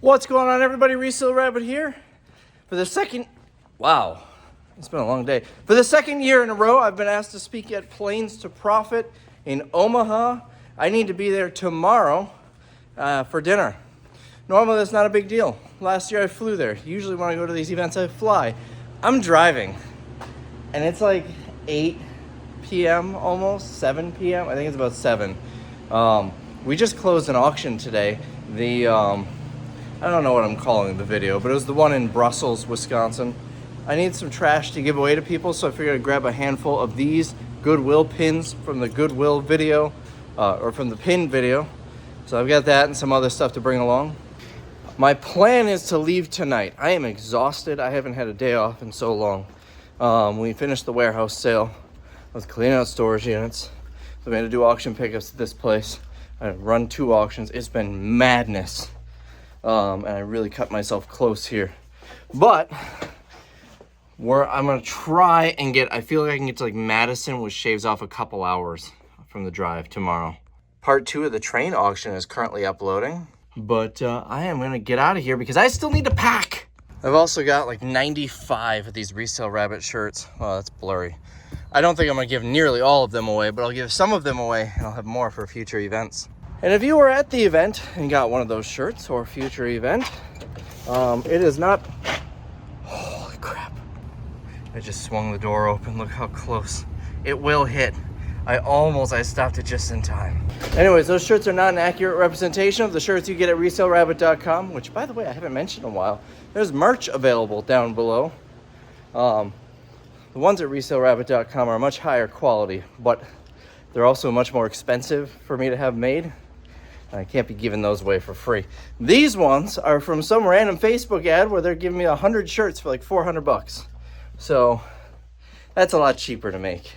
What's going on, everybody? Resale Rabbit here. For the second, wow, it's been a long day. For the second year in a row, I've been asked to speak at Planes to Profit in Omaha. I need to be there tomorrow for dinner. Normally, that's not a big deal. Last year, I flew there. Usually, when I go to these events, I fly. I'm driving, and it's like 8 p.m. almost, 7 p.m. I think it's about 7. We just closed an auction today. I don't know what I'm calling the video, but it was the one in Brussels, Wisconsin. I need some trash to give away to people, so I figured I'd grab a handful of these Goodwill pins from the Goodwill video, or from the pin video. So I've got that and some other stuff to bring along. My plan is to leave tonight. I am exhausted. I haven't had a day off in so long. We finished the warehouse sale. I was cleaning out storage units. So we had to do auction pickups at this place. I run 2 auctions. It's been madness. And I really cut myself close here. But I'm going to try and I feel like I can get to like Madison, which shaves off a couple hours from the drive tomorrow. Part 2 of the train auction is currently uploading. But I am going to get out of here because I still need to pack. I've also got like 95 of these Resale Rabbit shirts. Oh, that's blurry. I don't think I'm going to give nearly all of them away, but I'll give some of them away and I'll have more for future events. And if you were at the event and got one of those shirts or future event, it is not, holy crap. I just swung the door open. Look how close. It will hit. I stopped it just in time. Anyways, those shirts are not an accurate representation of the shirts you get at ResaleRabbit.com, which, by the way, I haven't mentioned in a while. There's merch available down below. The ones at ResaleRabbit.com are much higher quality, but they're also much more expensive for me to have made. I can't be giving those away for free. These ones are from some random Facebook ad where they're giving me 100 shirts for like $400. So that's a lot cheaper to make.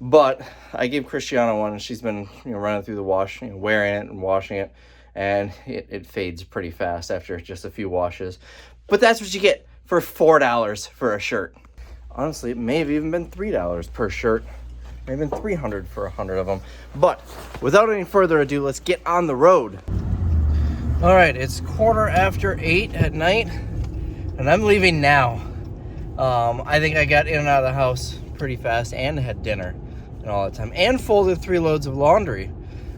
But I gave Christiana one, and she's been running through the wash, wearing it and washing it, and it fades pretty fast after just a few washes. But that's what you get for $4 for a shirt. Honestly, it may have even been $3 per shirt. Maybe been $300 for 100 of them. But without any further ado, let's get on the road. All right, it's 8:15 at night, and I'm leaving now. I think I got in and out of the house pretty fast and had dinner and all that time, and folded 3 loads of laundry.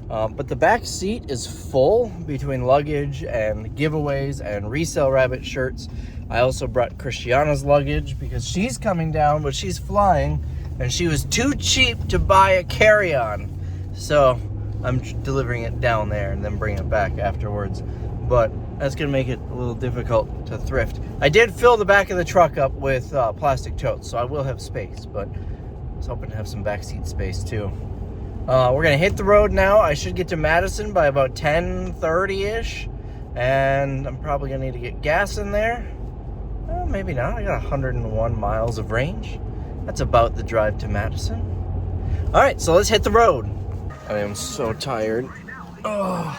But the back seat is full between luggage and giveaways and Resale Rabbit shirts. I also brought Christiana's luggage because she's coming down, but she's flying. And she was too cheap to buy a carry-on. So I'm delivering it down there and then bringing it back afterwards. But that's going to make it a little difficult to thrift. I did fill the back of the truck up with plastic totes, so I will have space. But I was hoping to have some backseat space too. We're going to hit the road now. I should get to Madison by about 10:30-ish. And I'm probably going to need to get gas in there. Well, maybe not. I got 101 miles of range. That's about the drive to Madison. All right, so let's hit the road. I am so tired. Oh.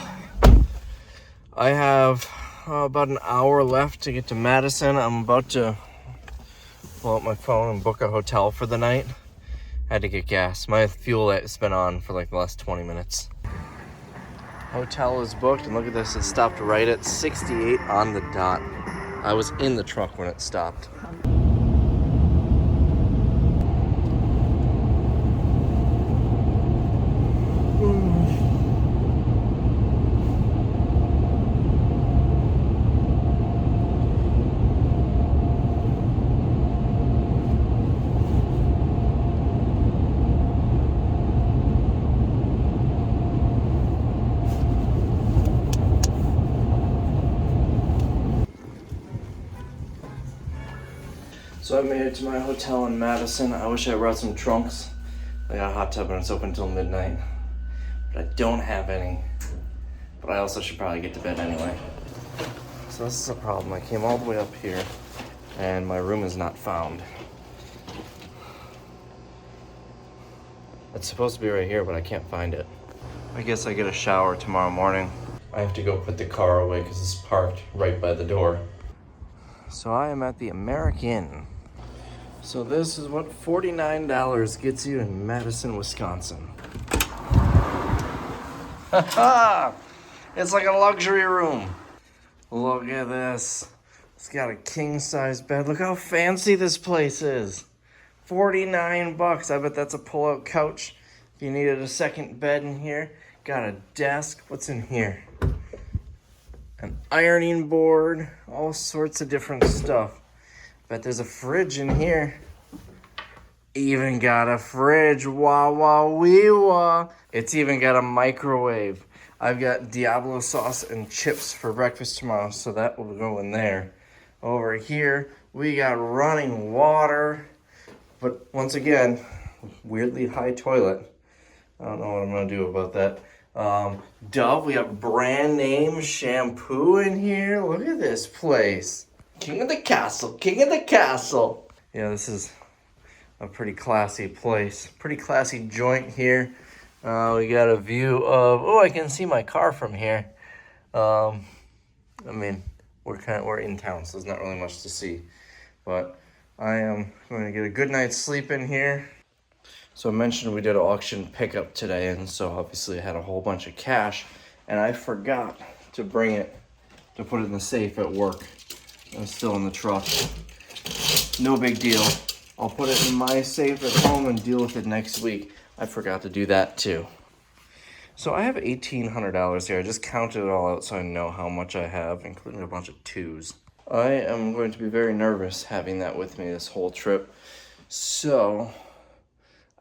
I have about an hour left to get to Madison. I'm about to pull out my phone and book a hotel for the night. I had to get gas. My fuel has been on for like the last 20 minutes. Hotel is booked, and look at this. It stopped right at 68 on the dot. I was in the truck when it stopped. So I made it to my hotel in Madison. I wish I brought some trunks. I got a hot tub and it's open until midnight. But I don't have any. But I also should probably get to bed anyway. So this is a problem. I came all the way up here and my room is not found. It's supposed to be right here, but I can't find it. I guess I get a shower tomorrow morning. I have to go put the car away because it's parked right by the door. So I am at the American. So this is what $49 gets you in Madison, Wisconsin. It's like a luxury room. Look at this. It's got a king-size bed. Look how fancy this place is. $49. I bet that's a pull-out couch. If you needed a second bed in here. Got a desk. What's in here? An ironing board. All sorts of different stuff. Bet there's a fridge in here. Even got a fridge. Wah, wah, wee, wah. It's even got a microwave. I've got Diablo sauce and chips for breakfast tomorrow, so that will go in there. Over here, we got running water. But once again, weirdly high toilet. I don't know what I'm going to do about that. Dove, we have brand name shampoo in here. Look at this place. King of the castle, king of the castle. Yeah, this is a pretty classy place. Pretty classy joint here. We got a view of, oh, I can see my car from here. I mean, we're in town, so there's not really much to see. But I am going to get a good night's sleep in here. So I mentioned we did an auction pickup today, and so obviously I had a whole bunch of cash, and I forgot to bring it to put it in the safe at work. It's still in the truck. No big deal. I'll put it in my safe at home and deal with it next week. I forgot to do that too. So I have $1,800 here. I just counted it all out so I know how much I have, including a bunch of twos. I am going to be very nervous having that with me this whole trip. So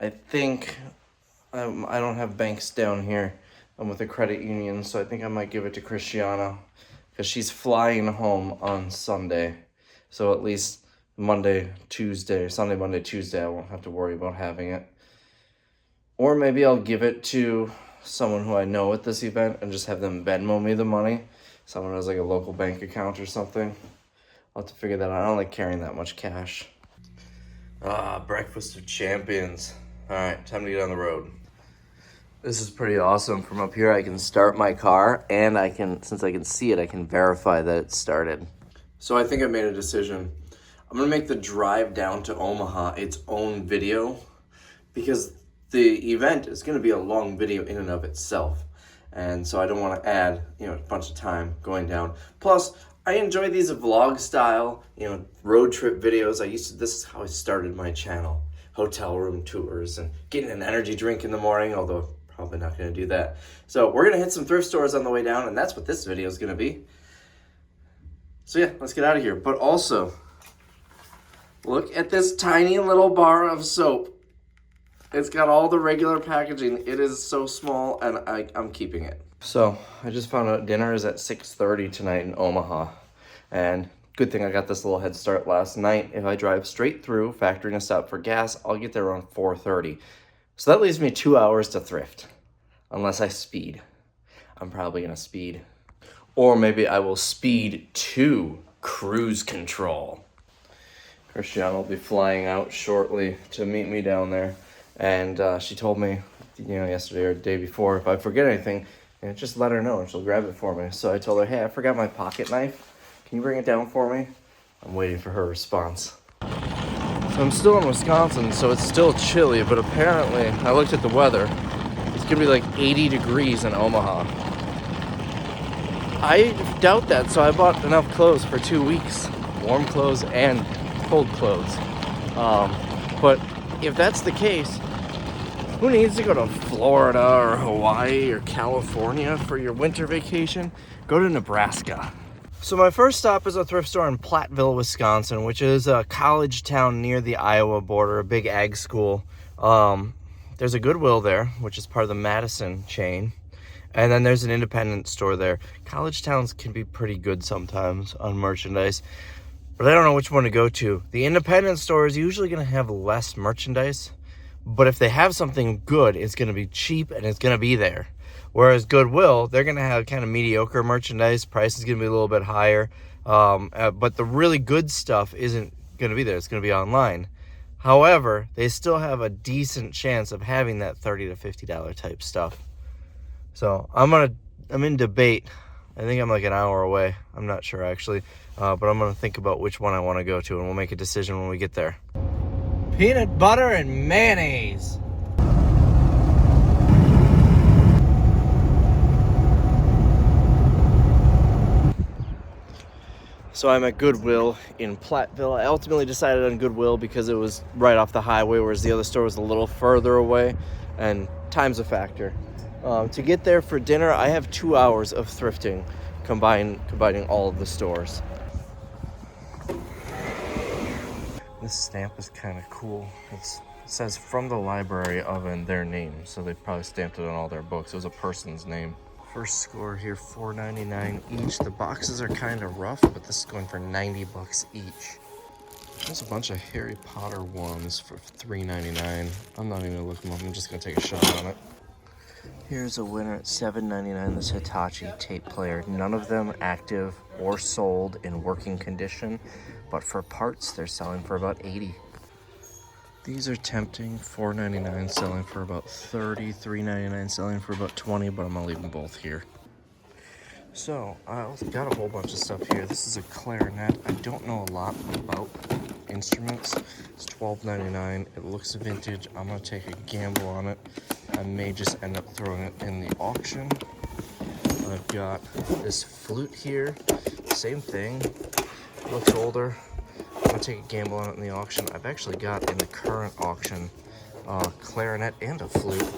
I think I don't have banks down here. I'm with a credit union, so I think I might give it to Christiana because she's flying home on Sunday. So at least Monday, Tuesday, Sunday, Monday, Tuesday, I won't have to worry about having it. Or maybe I'll give it to someone who I know at this event and just have them Venmo me the money. Someone who has like a local bank account or something. I'll have to figure that out. I don't like carrying that much cash. Breakfast of champions. All right, time to get on the road. This is pretty awesome. From up here, I can start my car, and I can, since I can see it, I can verify that it started. So I think I made a decision. I'm gonna make the drive down to Omaha its own video because the event is gonna be a long video in and of itself. And so I don't wanna add, a bunch of time going down. Plus, I enjoy these vlog style, road trip videos. This is how I started my channel. Hotel room tours and getting an energy drink in the morning, although probably not gonna do that. So we're gonna hit some thrift stores on the way down, and that's what this video is gonna be. So yeah, let's get out of here. But also, look at this tiny little bar of soap. It's got all the regular packaging. It is so small, and I'm keeping it. So I just found out dinner is at 6:30 tonight in Omaha, and good thing I got this little head start last night. If I drive straight through, factoring a stop for gas, I'll get there around 4:30. So that leaves me 2 hours to thrift, unless I speed. I'm probably gonna speed. Or maybe I will speed to cruise control. Christiane will be flying out shortly to meet me down there. And she told me, yesterday or the day before, if I forget anything, just let her know and she'll grab it for me. So I told her, hey, I forgot my pocket knife. Can you bring it down for me? I'm waiting for her response. So I'm still in Wisconsin, so it's still chilly, but apparently, I looked at the weather, it's gonna be like 80 degrees in Omaha. I doubt that, so I bought enough clothes for 2 weeks. Warm clothes and cold clothes. But if that's the case, who needs to go to Florida or Hawaii or California for your winter vacation? Go to Nebraska. So my first stop is a thrift store in Platteville, Wisconsin, which is a college town near the Iowa border, a big ag school. There's a Goodwill there, which is part of the Madison chain. And then there's an independent store there. College towns can be pretty good sometimes on merchandise, but I don't know which one to go to. The independent store is usually going to have less merchandise, but if they have something good, it's going to be cheap and it's going to be there. Whereas Goodwill, they're going to have kind of mediocre merchandise. Price is going to be a little bit higher. But the really good stuff isn't going to be there. It's going to be online. However, they still have a decent chance of having that $30 to $50 type stuff. So I'm in debate. I think I'm like an hour away. I'm not sure actually. But I'm going to think about which one I want to go to, and we'll make a decision when we get there. Peanut butter and mayonnaise. So I'm at Goodwill in Platteville. I ultimately decided on Goodwill because it was right off the highway, whereas the other store was a little further away, and time's a factor. To get there for dinner, I have 2 hours of thrifting, combining all of the stores. This stamp is kind of cool. It says from the library of and their name, so they probably stamped it on all their books. It was a person's name. First score here, $4.99 each. The boxes are kind of rough, but this is going for 90 bucks each. There's a bunch of Harry Potter ones for $3.99. I'm not even gonna look them up. I'm just gonna take a shot on it. Here's a winner at $7.99. This Hitachi tape player. None of them active or sold in working condition, but for parts, they're selling for about $80. These are tempting. $4.99 selling for about $30, $3.99 selling for about $20, but I'm gonna leave them both here. So I got a whole bunch of stuff here. This is a clarinet. I don't know a lot about instruments. It's $12.99. It looks vintage. I'm gonna take a gamble on it. I may just end up throwing it in the auction. I've got this flute here. Same thing. Looks older. I'm gonna take a gamble on it in the auction. I've actually got in the current auction clarinet and a flute.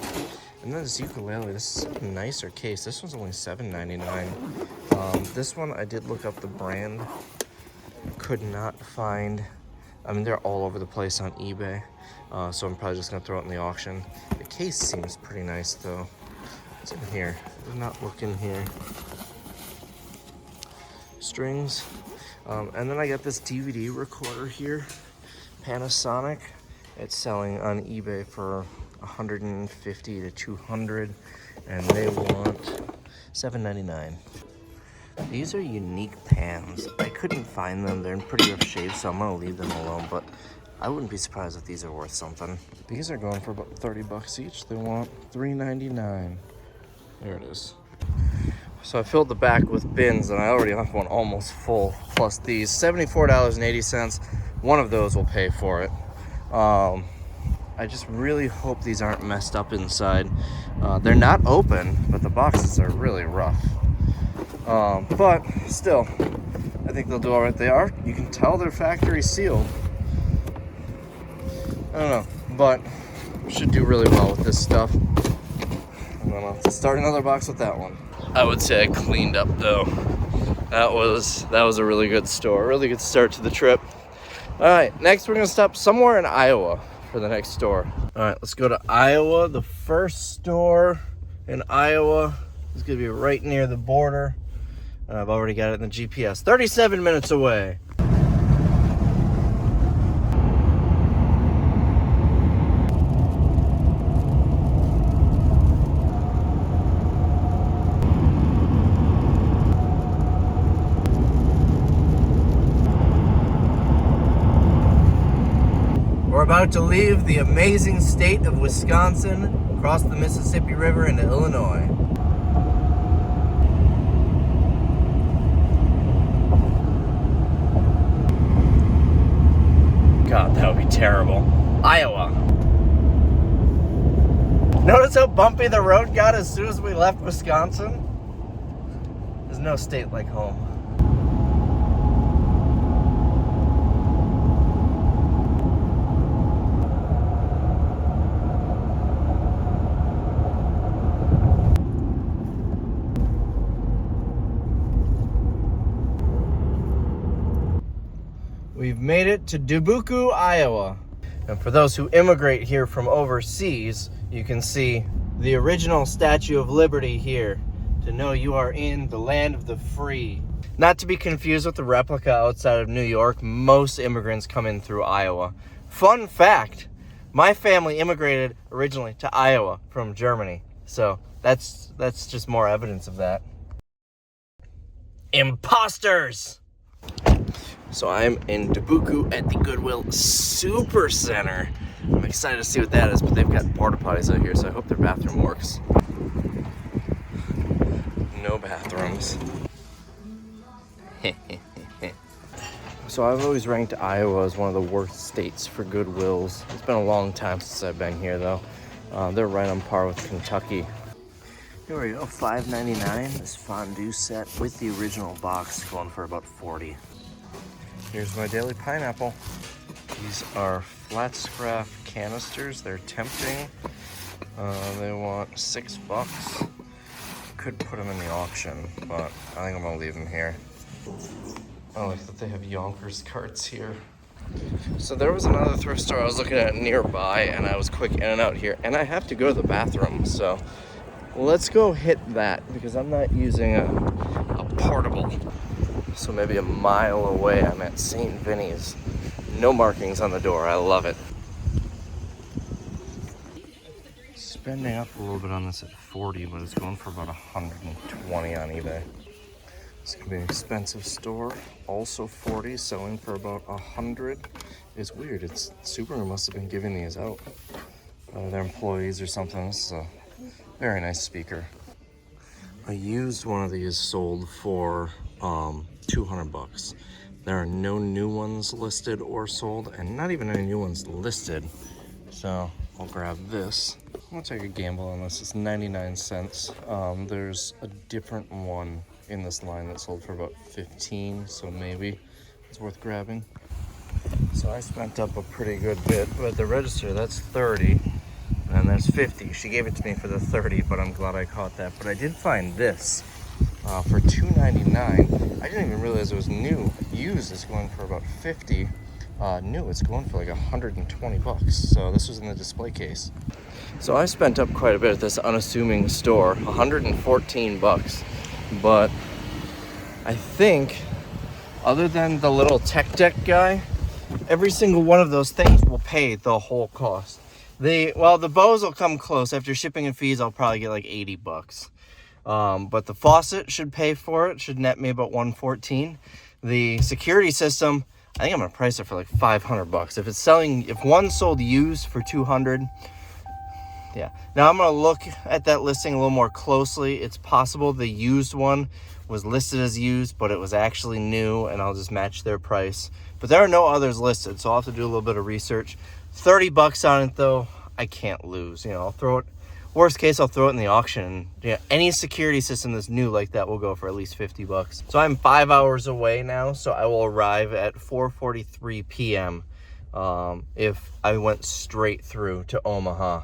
And then this ukulele. This is a nicer case. This one's only $7.99. This one I did look up the brand. Could not find. I mean, they're all over the place on eBay. So I'm probably just gonna throw it in the auction. The case seems pretty nice though. What's in here? Does not look in here. Strings. And then I got this DVD recorder here, Panasonic. It's selling on eBay for $150 to $200, and they want $7.99. These are unique pans. I couldn't find them. They're in pretty rough shape, so I'm gonna leave them alone, but I wouldn't be surprised if these are worth something. These are going for about 30 bucks each. They want $3.99. There it is. So I filled the back with bins, and I already have one almost full, plus these. $74.80. One of those will pay for it. I just really hope these aren't messed up inside. They're not open, but the boxes are really rough. But still, I think they'll do all right. They are. You can tell they're factory sealed. I don't know, but should do really well with this stuff. And then I'll have to start another box with that one. I would say I cleaned up though. That was a really good store. Really good start to the trip. All right, next we're gonna stop somewhere in Iowa for the next store. All right, let's go to Iowa. The first store in Iowa is gonna be right near the border. And I've already got it in the GPS. 37 minutes away. We're about to leave the amazing state of Wisconsin, cross the Mississippi River into Illinois. God, that would be terrible. Iowa. Notice how bumpy the road got as soon as we left Wisconsin? There's no state like home. We've made it to Dubuque, Iowa. And for those who immigrate here from overseas, you can see the original Statue of Liberty here to know you are in the land of the free. Not to be confused with the replica outside of New York. Most immigrants come in through Iowa. Fun fact, my family immigrated originally to Iowa from Germany. So that's just more evidence of that. Imposters! So I'm in Dubuque at the Goodwill Super Center. I'm excited to see what that is, but they've got porta potties out here, so I hope their bathroom works. No bathrooms. So I've always ranked Iowa as one of the worst states for Goodwills. It's been a long time since I've been here, though. They're right on par with Kentucky. Here we go, $5.99. This fondue set with the original box going for about $40. Here's my daily pineapple. These are flat scrap canisters. They're tempting. They want $6. Could put them in the auction, but I think I'm gonna leave them here. I like that they have Yonkers carts here. So there was another thrift store I was looking at nearby, and I was quick in and out here, and I have to go to the bathroom, so let's go hit that because I'm not using a portable. So maybe a mile away, I'm at St. Vinny's. No markings on the door. I love it. Spending up a little bit on this at 40, but it's going for about 120 on eBay. It's gonna be an expensive store. Also 40, selling for about 100. It's weird. It's Subaru must have been giving these out. Their employees or something. This is a very nice speaker. I used one of these sold for $200. There are no new ones listed or sold, and not even any new ones listed. So I'll grab this. I'm gonna take a gamble on this. It's 99 cents. There's a different one in this line that sold for about 15, so maybe it's worth grabbing. So I spent up a pretty good bit, but at the register that's 30, and that's 50. She gave it to me for the 30, but I'm glad I caught that. But I did find this for $2.99. I didn't even realize it was new. Used is going for about 50. New, it's going for like 120 bucks. So this was in the display case. So I spent up quite a bit at this unassuming store, 114 bucks. But I think, other than the little tech deck guy, every single one of those things will pay the whole cost. The bows will come close. After shipping and fees, I'll probably get like 80 bucks. But the faucet should pay for it, should net me about 114. The security system, I think I'm gonna price it for like 500 bucks. If one sold used for 200, yeah. Now I'm gonna look at that listing a little more closely. It's possible the used one was listed as used, but it was actually new, and I'll just match their price. But there are no others listed, so I'll have to do a little bit of research. 30 bucks on it though, I can't lose. You know, I'll throw it. Worst case, I'll throw it in the auction. Yeah, any security system that's new like that will go for at least 50 bucks. So I'm 5 hours away now, so I will arrive at 4:43 p.m. If I went straight through to Omaha.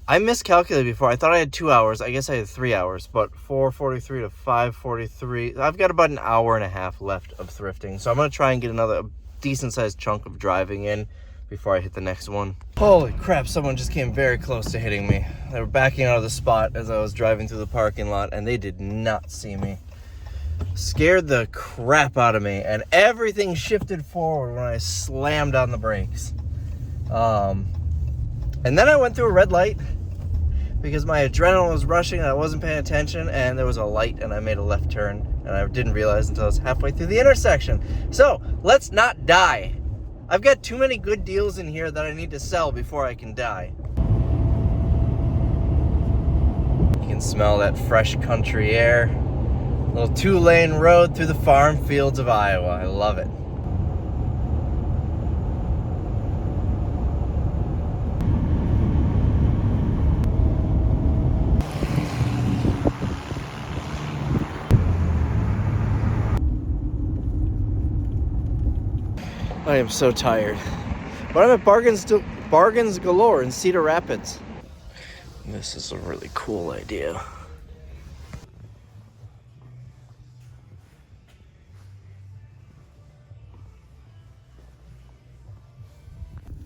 I miscalculated before. I thought I had 2 hours. I guess I had 3 hours, but 4:43 to 5:43. I've got about an hour and a half left of thrifting, so I'm going to try and get another decent-sized chunk of driving in before I hit the next one. Holy crap, someone just came very close to hitting me. They were backing out of the spot as I was driving through the parking lot, and they did not see me. Scared the crap out of me, and everything shifted forward when I slammed on the brakes. And then I went through a red light because my adrenaline was rushing and I wasn't paying attention, and there was a light and I made a left turn, and I didn't realize until I was halfway through the intersection. So let's not die. I've got too many good deals in here that I need to sell before I can die. You can smell that fresh country air. Little 2-lane road through the farm fields of Iowa. I love it. I am so tired, but I'm at Bargains Galore in Cedar Rapids. This is a really cool idea.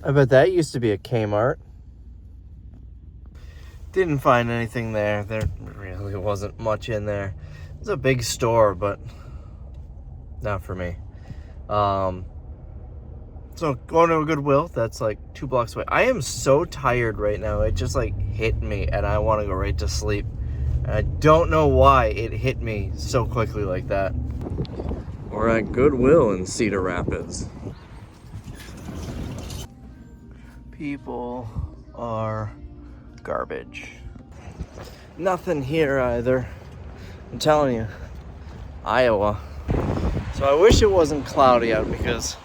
I bet that used to be a Kmart. Didn't find anything there. There really wasn't much in there. It's a big store, but not for me. So going to a Goodwill, that's like 2 blocks away. I am so tired right now. It just like hit me and I want to go right to sleep. And I don't know why it hit me so quickly like that. We're at Goodwill in Cedar Rapids. People are garbage. Nothing here either. I'm telling you, Iowa. So I wish it wasn't cloudy out, because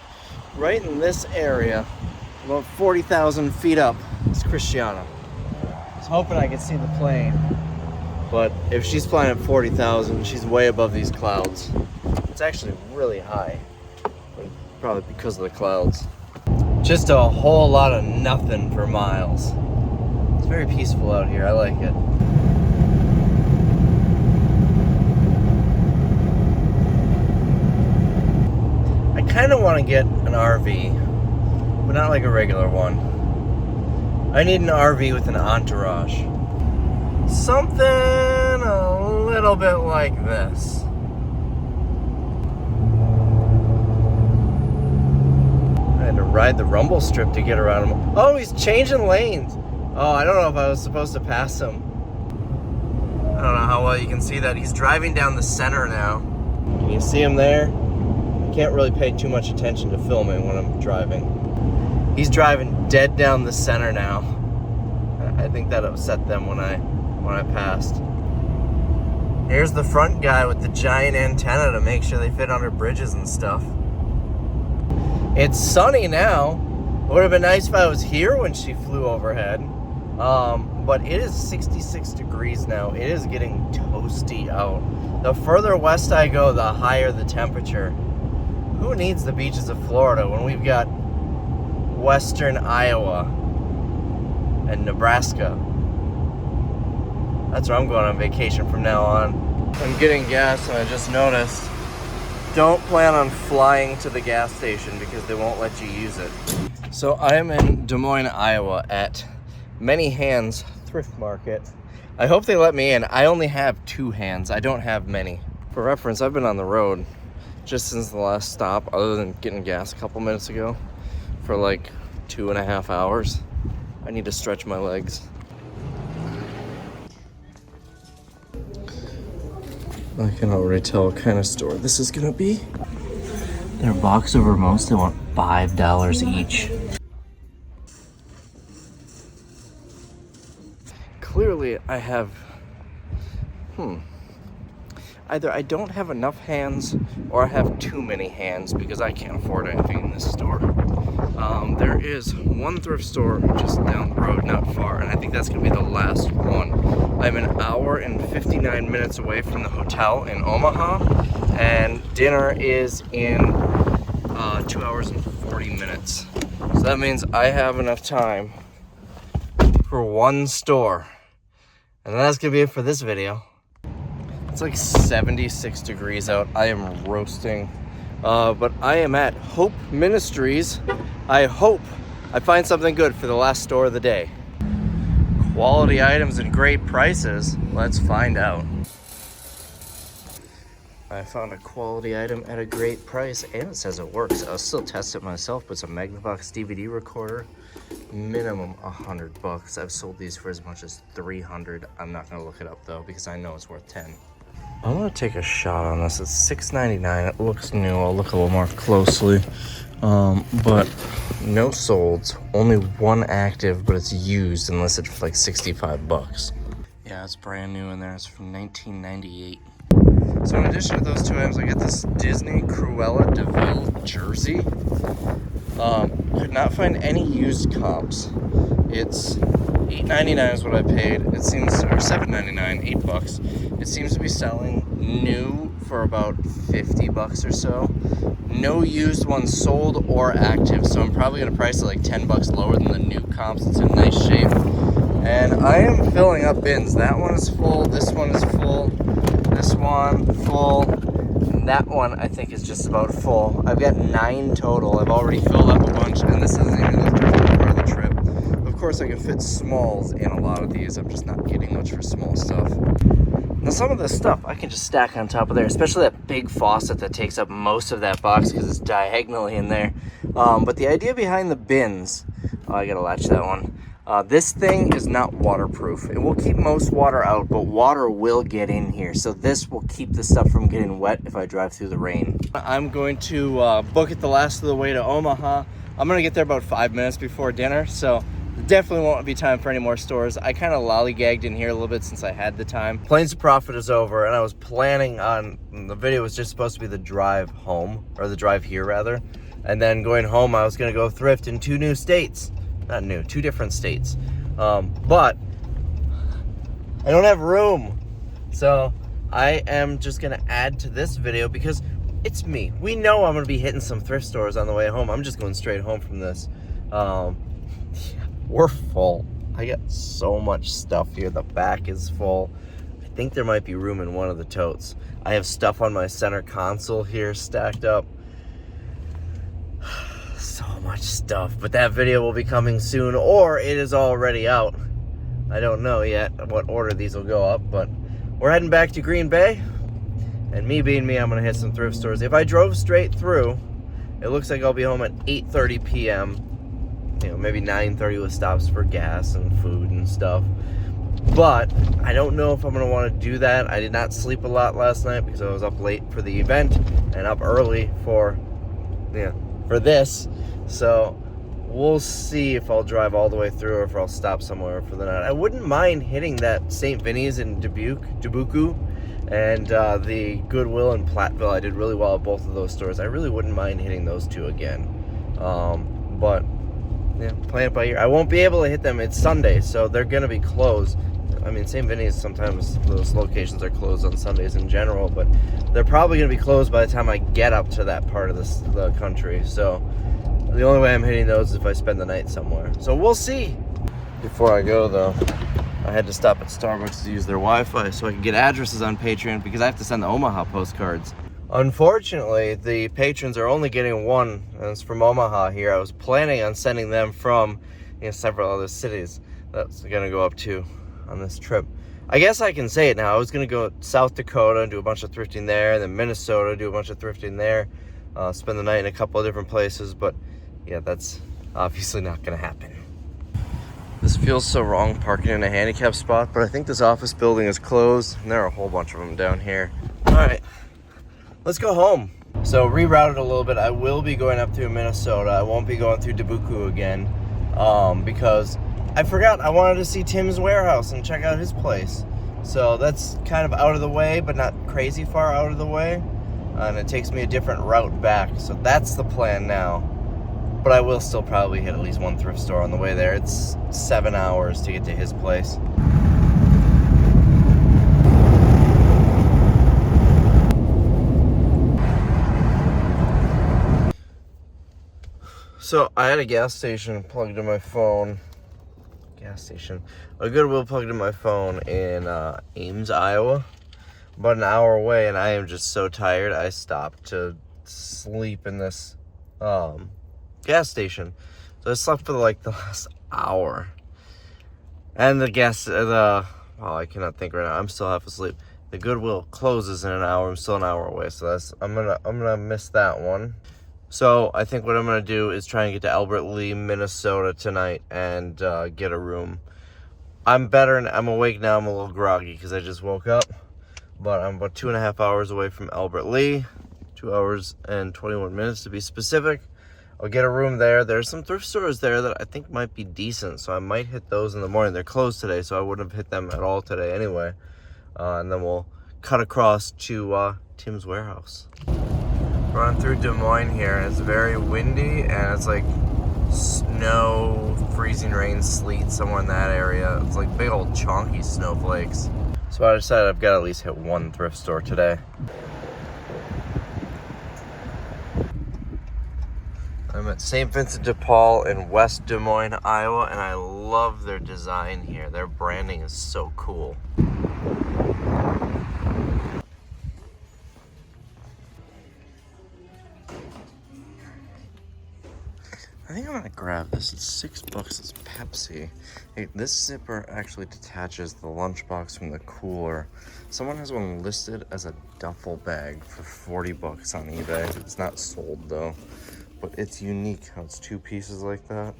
right in this area, about 40,000 feet up, is Christiana. I was hoping I could see the plane, but if she's flying at 40,000, she's way above these clouds. It's actually really high. Probably because of the clouds. Just a whole lot of nothing for miles. It's very peaceful out here. I like it. I kind of want to get an RV, but not like a regular one. I need an RV with an entourage. Something a little bit like this. I had to ride the rumble strip to get around him. Oh, he's changing lanes. Oh, I don't know if I was supposed to pass him. I don't know how well you can see that. He's driving down the center now. Can you see him there? I can't really pay too much attention to filming when I'm driving. He's driving dead down the center now. I think that upset them when I passed. Here's the front guy with the giant antenna to make sure they fit under bridges and stuff. It's sunny now. It would have been nice if I was here when she flew overhead. But it is 66 degrees now. It is getting toasty out. The further west I go, the higher the temperature. Who needs the beaches of Florida when we've got western Iowa and Nebraska? That's where I'm going on vacation from now on. I'm getting gas and I just noticed, don't plan on flying to the gas station because they won't let you use it. So I am in Des Moines, Iowa at Many Hands Thrift Market. I hope they let me in. I only have 2 hands. I don't have many. For reference, I've been on the road just since the last stop, other than getting gas a couple minutes ago, for like 2.5 hours. I need to stretch my legs. I can already tell what kind of store this is gonna be. Their box over most, they want $5 each. Clearly I have, either I don't have enough hands or I have too many hands because I can't afford anything in this store. There is one thrift store just down the road, not far, and I think that's gonna be the last one. I'm an hour and 59 minutes away from the hotel in Omaha, and dinner is in 2 hours and 40 minutes. So that means I have enough time for one store. And that's gonna be it for this video. It's like 76 degrees out. I am roasting. But I am at Hope Ministries. I hope I find something good for the last store of the day. Quality items and great prices. Let's find out. I found a quality item at a great price, and it says it works. I'll still test it myself, but it's a Magnavox DVD recorder. Minimum $100. I've sold these for as much as $300. I'm not gonna look it up though, because I know it's worth $10. I'm gonna take a shot on this. It's $6.99. It looks new. I'll look a little more closely. But no solds. Only one active, but it's used and listed for like $65. Yeah, it's brand new in there. It's from 1998. So in addition to those 2 items, I got this Disney Cruella de Vil jersey. Could not find any used comps. It's $8.99 is what I paid. It seems, or $7.99, $8. It seems to be selling new for about $50 or so. No used ones sold or active, so I'm probably gonna price it like $10 lower than the new comps. It's in nice shape. And I am filling up bins. That one is full, this one is full, this one full, and that one I think is just about full. I've got 9 total. I've already filled up a bunch, and this isn't even the part of the trip. Of course I can fit smalls in a lot of these. I'm just not getting much for small stuff. Now some of this stuff I can just stack on top of there, especially that big faucet that takes up most of that box because it's diagonally in there. But the idea behind the bins, I gotta latch that one. This thing is not waterproof. It will keep most water out, but water will get in here. So this will keep the stuff from getting wet if I drive through the rain. I'm going to book it the last of the way to Omaha. I'm gonna get there about 5 minutes before dinner, so definitely won't be time for any more stores. I kind of lollygagged in here a little bit since I had the time. Planes to Profit is over, and I was planning on, the video was just supposed to be the drive home, or the drive here rather. And then going home, I was gonna go thrift in 2 new states. Not new, 2 different states. But I don't have room. So I am just gonna add to this video because it's me. We know I'm gonna be hitting some thrift stores on the way home. I'm just going straight home from this. We're full. I got so much stuff here. The back is full. I think there might be room in one of the totes. I have stuff on my center console here stacked up. So much stuff, but that video will be coming soon, or it is already out. I don't know yet what order these will go up, but we're heading back to Green Bay, and me being me, I'm gonna hit some thrift stores. If I drove straight through, it looks like I'll be home at 8:30 p.m. You know, maybe 9:30 with stops for gas and food and stuff. But I don't know if I'm gonna want to do that. I did not sleep a lot last night because I was up late for the event and up early for this. So we'll see if I'll drive all the way through or if I'll stop somewhere for the night. I wouldn't mind hitting that St. Vinny's in Dubuque, and the Goodwill in Platteville. I did really well at both of those stores. I really wouldn't mind hitting those two again. But yeah, playing it by ear. I won't be able to hit them. It's Sunday, so they're gonna be closed. I mean, St. Vinny's, sometimes those locations are closed on Sundays in general, but they're probably gonna be closed by the time I get up to that part of the country. So the only way I'm hitting those is if I spend the night somewhere. So we'll see. Before I go, though, I had to stop at Starbucks to use their Wi-Fi so I can get addresses on Patreon because I have to send the Omaha postcards. Unfortunately, the patrons are only getting one, and it's from Omaha here. I was planning on sending them from several other cities that's going to go up to on this trip. I guess I can say it now. I was going to go South Dakota and do a bunch of thrifting there, and then Minnesota, do a bunch of thrifting there, spend the night in a couple of different places, but yeah, that's obviously not going to happen. This feels so wrong parking in a handicap spot, but I think this office building is closed, and there are a whole bunch of them down here. All right, let's go home. So rerouted a little bit. I will be going up to Minnesota. I won't be going through Dubuque again because I forgot I wanted to see Tim's warehouse and check out his place. So that's kind of out of the way, but not crazy far out of the way. And it takes me a different route back. So that's the plan now. But I will still probably hit at least one thrift store on the way there. It's 7 hours to get to his place. So I had a gas station plugged in my phone. A Goodwill plugged in my phone in Ames, Iowa. About an hour away, and I am just so tired. I stopped to sleep in this gas station. So I slept for like the last hour. And I cannot think right now. I'm still half asleep. The Goodwill closes in an hour. I'm still an hour away, so I'm gonna miss that one. So I think what I'm gonna do is try and get to Albert Lee, Minnesota tonight and get a room. I'm better and I'm awake now. I'm a little groggy because I just woke up, but I'm about 2.5 hours away from Albert Lee, 2 hours and 21 minutes to be specific. I'll get a room there. There's some thrift stores there that I think might be decent, so I might hit those in the morning. They're closed today, so I wouldn't have hit them at all today anyway. And then we'll cut across to Tim's warehouse. Running through Des Moines here, and it's very windy, and it's like snow, freezing rain, sleet somewhere in that area. It's like big old chonky snowflakes. So I decided I've got to at least hit one thrift store today. I'm at St. Vincent de Paul in West Des Moines, Iowa, and I love their design here. Their branding is so cool. I think I'm gonna grab this. It's $6. It's Pepsi. Hey, this zipper actually detaches the lunchbox from the cooler. Someone has one listed as a duffel bag for $40 on eBay. It's not sold though, but it's unique how it's two pieces like that.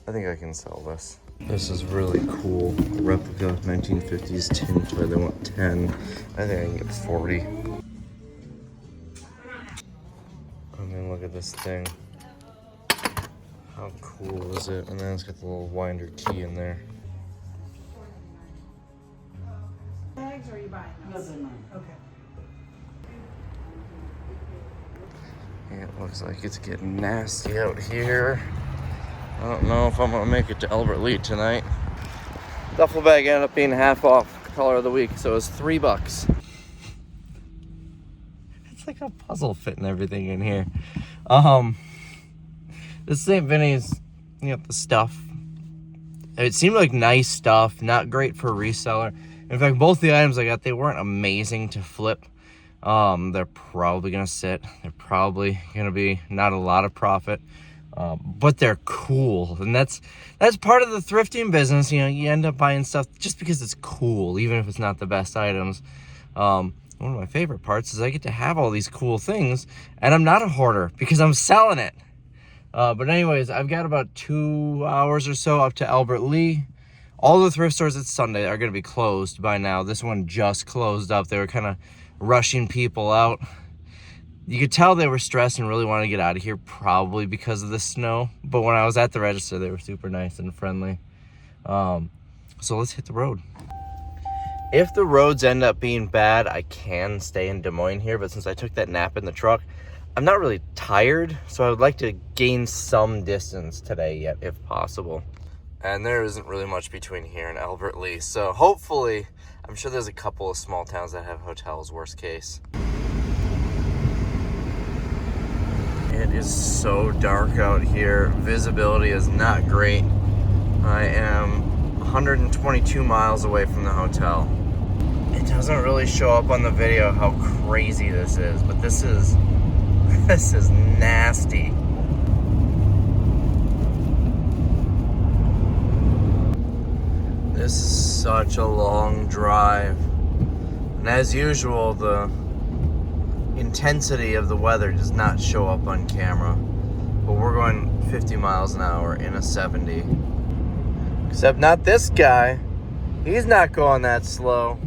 I think I can sell this. This is really cool. Replica 1950s tin toy. They want 10. I think I can get 40. I mean, look at this thing. How cool is it? And then it's got the little winder key in there. Bags, or are you buying those? Okay. Yeah, it looks like it's getting nasty out here. I don't know if I'm gonna make it to Albert Lee tonight. Duffel bag ended up being half off color of the week, so it was $3. It's It's like a puzzle fitting everything in here. This St. Vinny's, the stuff. It seemed like nice stuff, not great for a reseller. In fact, both the items I got, they weren't amazing to flip. They're probably gonna sit. They're probably gonna be not a lot of profit, but they're cool, and that's part of the thrifting business. You end up buying stuff just because it's cool, even if it's not the best items. One of my favorite parts is I get to have all these cool things, and I'm not a hoarder because I'm selling it. But anyways, I've got about 2 hours or so up to Albert Lee. All the thrift stores, it's Sunday, are going to be closed by now. This one just closed up. They were kind of rushing people out. You could tell they were stressed and really wanted to get out of here, probably because of the snow. But when I was at the register, they were super nice and friendly. So let's hit the road. If the roads end up being bad, I can stay in Des Moines here. But since I took that nap in the truck, I'm not really tired. So I would like to gain some distance today yet, if possible. And there isn't really much between here and Albert Lee. So hopefully, I'm sure there's a couple of small towns that have hotels, worst case. It is so dark out here. Visibility is not great. I am 122 miles away from the hotel. It doesn't really show up on the video how crazy this is, but this is nasty. This is such a long drive. And as usual, the intensity of the weather does not show up on camera. But we're going 50 miles an hour in a 70. Except not this guy. He's not going that slow.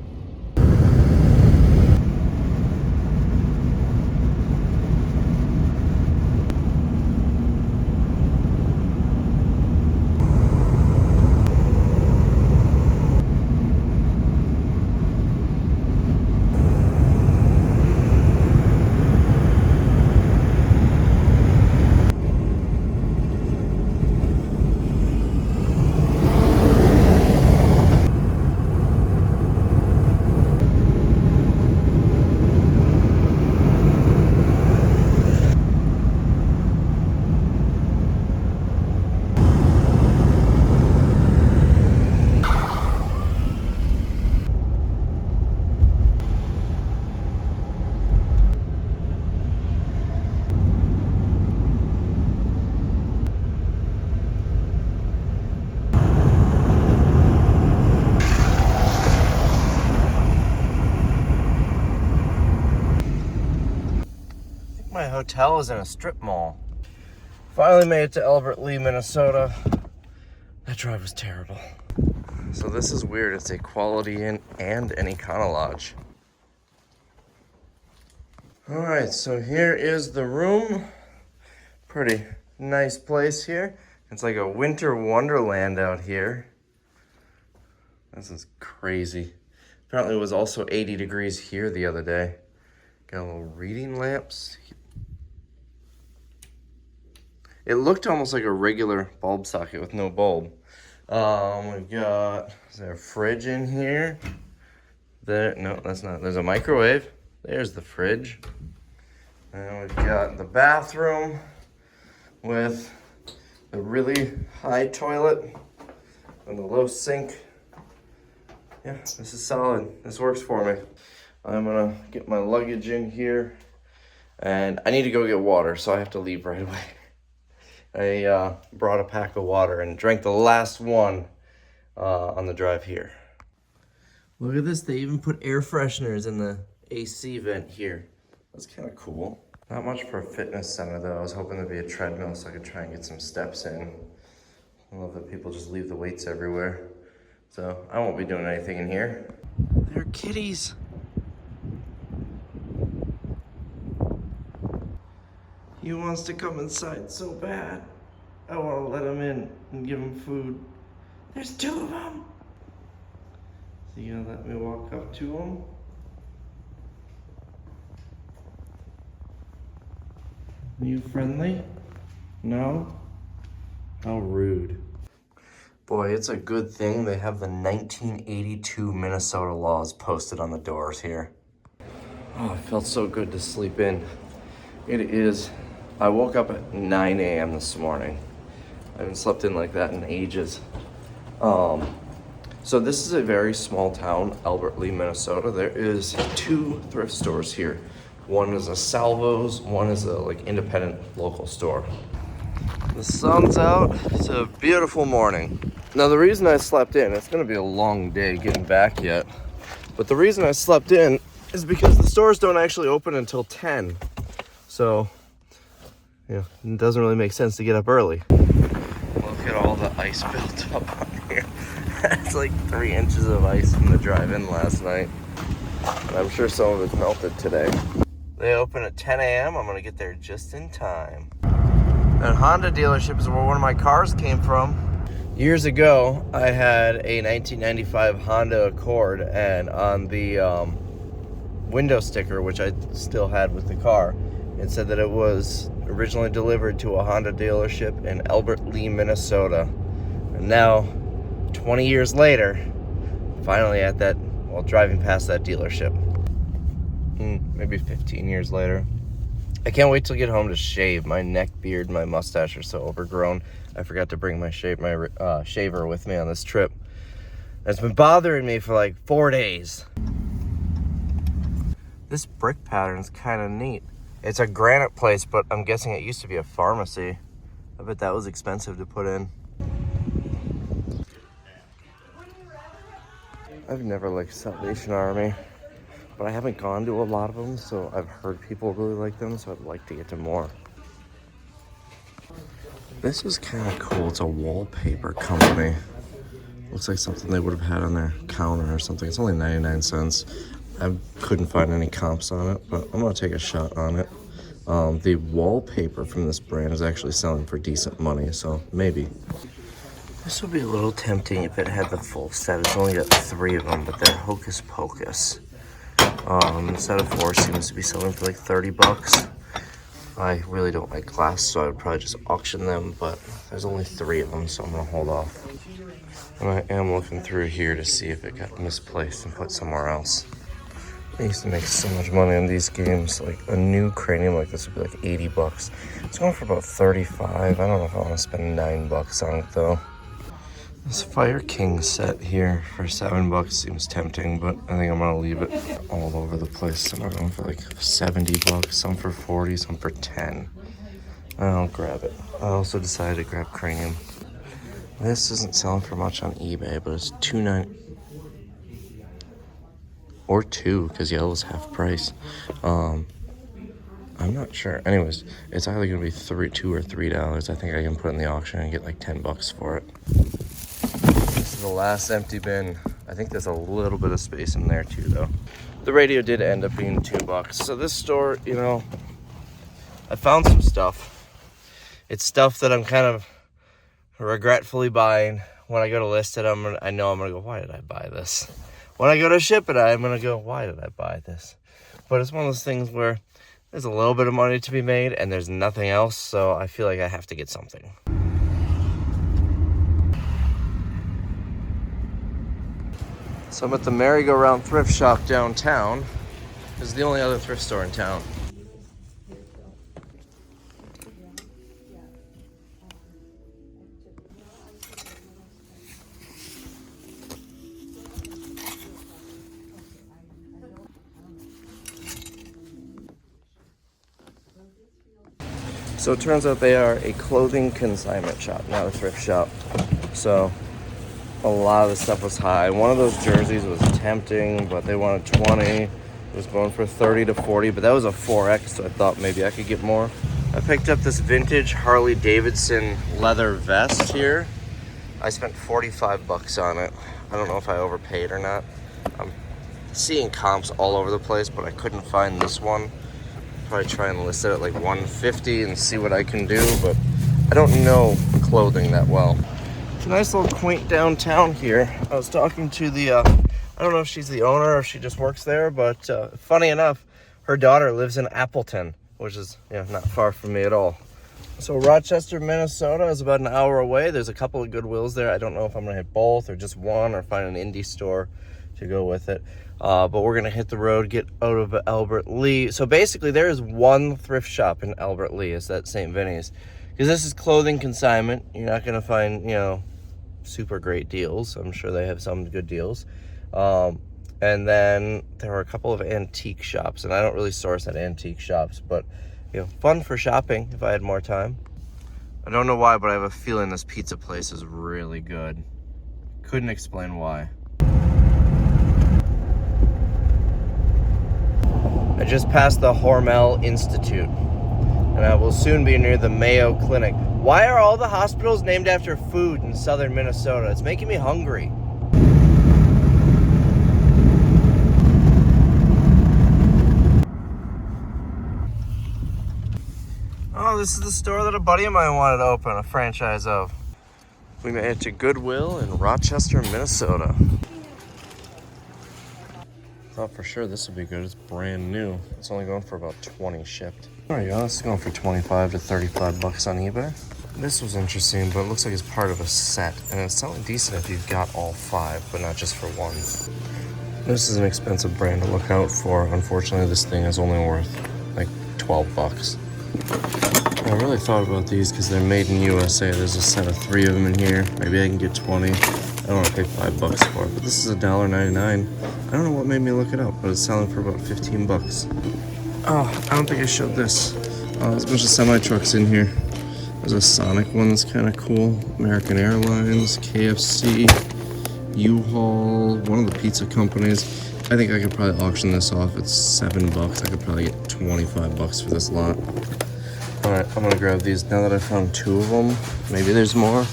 My hotel is in a strip mall. Finally made it to Albert Lee, Minnesota. That drive was terrible. So this is weird. It's a Quality Inn and an Econo Lodge. All right, so here is the room. Pretty nice place here. It's like a winter wonderland out here. This is crazy. Apparently it was also 80 degrees here the other day. Got a little reading lamps. It looked almost like a regular bulb socket with no bulb. We've got, is there a fridge in here? There, no, that's not. There's a microwave. There's the fridge. And we've got the bathroom with the really high toilet and the low sink. Yeah, this is solid. This works for me. I'm gonna get my luggage in here, and I need to go get water, so I have to leave right away. I brought a pack of water and drank the last one on the drive here. Look at this, they even put air fresheners in the AC vent here. That's kind of cool. Not much for a fitness center though. I was hoping there'd be a treadmill so I could try and get some steps in. I love that people just leave the weights everywhere. So I won't be doing anything in here. There are kitties. He wants to come inside so bad. I want to let him in and give him food. There's two of them. So you gonna let me walk up to him? Are you friendly? No? How rude. Boy, it's a good thing they have the 1982 Minnesota laws posted on the doors here. Oh, it felt so good to sleep in. I woke up at 9 a.m. this morning. I haven't slept in like that in ages. So this is a very small town, Albert Lee, Minnesota. There is 2 thrift stores here. One is a Salvo's, one is a like independent local store. The sun's out, it's a beautiful morning. Now the reason I slept in, it's gonna be a long day getting back yet, but the reason I slept in is because the stores don't actually open until 10. So, it doesn't really make sense to get up early. Look at all the ice built up on here. It's like 3 inches of ice from the drive-in last night. And I'm sure some of it's melted today. They open at 10 a.m. I'm gonna get there just in time. And Honda dealership is where one of my cars came from. Years ago, I had a 1995 Honda Accord, and on the window sticker, which I still had with the car, it said that it was originally delivered to a Honda dealership in Albert Lee, Minnesota. And now, 20 years later, finally at that, well, driving past that dealership. Maybe 15 years later. I can't wait till I get home to shave. My neck, beard, my mustache are so overgrown. I forgot to bring my shaver with me on this trip. It's been bothering me for like 4 days. This brick pattern's kind of neat. It's a granite place, but I'm guessing it used to be a pharmacy. I bet that was expensive to put in. I've never liked Salvation Army, but I haven't gone to a lot of them, so I've heard people really like them, so I'd like to get to more. This is kind of cool. It's a wallpaper company. Looks like something they would have had on their counter or something. It's only 99 cents. I couldn't find any comps on it, but I'm gonna take a shot on it. The wallpaper from this brand is actually selling for decent money, so maybe. This would be a little tempting if it had the full set. It's only got 3 of them, but they're Hocus Pocus. The set of 4 seems to be selling for like 30 bucks. I really don't like glass, so I would probably just auction them, but there's only 3 of them, so I'm gonna hold off. And I am looking through here to see if it got misplaced and put somewhere else. I used to make so much money on these games. Like a new cranium like this would be like 80 bucks. It's going for about 35. I don't know if I want to spend 9 bucks on it though. This Fire King set here for 7 bucks seems tempting, but I think I'm gonna leave it all over the place. Some are going for like 70 bucks, some for 40, some for 10. I'll grab it. I also decided to grab cranium. This isn't selling for much on eBay, but it's $2.90 or 2 because yellow's half price. I'm not sure. Anyways, it's either gonna be $2 or $3. I think I can put it in the auction and get like 10 bucks for it. This is the last empty bin. I think there's a little bit of space in there too though. The radio did end up being $2. So this store, I found some stuff. It's stuff that I'm kind of regretfully buying. When I go to list it, I know I'm gonna go, why did I buy this? When I go to ship it, I'm gonna go, why did I buy this? But it's one of those things where there's a little bit of money to be made and there's nothing else, so I feel like I have to get something. So I'm at the Merry-Go-Round thrift shop downtown. This is the only other thrift store in town. So it turns out they are a clothing consignment shop, not a thrift shop. So a lot of the stuff was high. One of those jerseys was tempting, but they wanted 20. It was going for 30 to 40, but that was a 4X, so I thought maybe I could get more. I picked up this vintage Harley Davidson leather vest here. I spent 45 bucks on it. I don't know if I overpaid or not. I'm seeing comps all over the place, but I couldn't find this one. Probably try and list it at like 150 and see what I can do, but I don't know clothing that well. It's a nice little quaint downtown here. I was talking to the, I don't know if she's the owner or if she just works there, but funny enough, her daughter lives in Appleton, which is not far from me at all. So Rochester, Minnesota is about an hour away. There's a couple of Goodwills there. I don't know if I'm gonna hit both or just one or find an indie store to go with it. But we're gonna hit the road, get out of Albert Lee. So basically there is one thrift shop in Albert Lee. It's at St. Vinny's. Because this is clothing consignment. You're not gonna find, you know, super great deals. I'm sure they have some good deals. And then there were a couple of antique shops, and I don't really source at antique shops, but you know, fun for shopping if I had more time. I don't know why, but I have a feeling this pizza place is really good. Couldn't explain why. I just passed the Hormel Institute, and I will soon be near the Mayo Clinic. Why are all the hospitals named after food in southern Minnesota? It's making me hungry. Oh, this is the store that a buddy of mine wanted to open a franchise of. We made it to Goodwill in Rochester, Minnesota. Thought for sure this would be good. It's brand new. It's only going for about 20 shipped. There you go. This is going for 25 to 35 bucks on eBay. This was interesting, but it looks like it's part of a set, and it's selling decent if you've got all 5, but not just for one. This is an expensive brand to look out for. Unfortunately, this thing is only worth like 12 bucks. I really thought about these because they're made in USA. There's a set of 3 of them in here. Maybe I can get 20. I don't want to pay 5 bucks for it, but this is $1.99. I don't know what made me look it up, but it's selling for about 15 bucks. Oh, I don't think I showed this. There's a bunch of semi-trucks in here. There's a Sonic one that's kind of cool. American Airlines, KFC, U-Haul, one of the pizza companies. I think I could probably auction this off. It's 7 bucks. I could probably get 25 bucks for this lot. All right, I'm gonna grab these. Now that I found 2 of them, maybe there's more.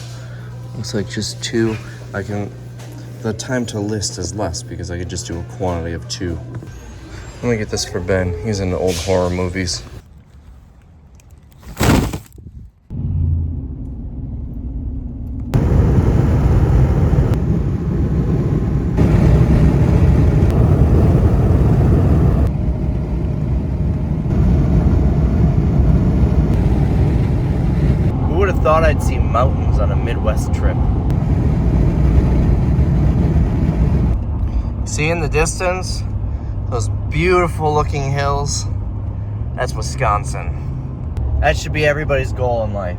Looks like just 2. The time to list is less because I could just do a quantity of 2. I'm gonna get this for Ben. He's into old horror movies. Who would have thought I'd see mountains on a Midwest trip? See in the distance, those beautiful looking hills? That's Wisconsin. That should be everybody's goal in life,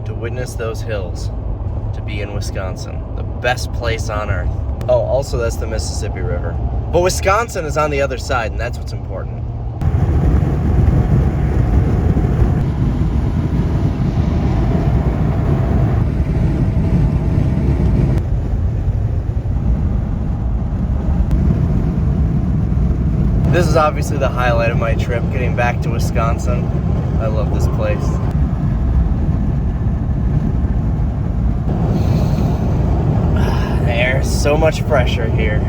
to witness those hills, to be in Wisconsin, the best place on earth. Oh, also that's the Mississippi River. But Wisconsin is on the other side, and that's what's important. This is obviously the highlight of my trip, getting back to Wisconsin. I love this place. There's so much fresher here.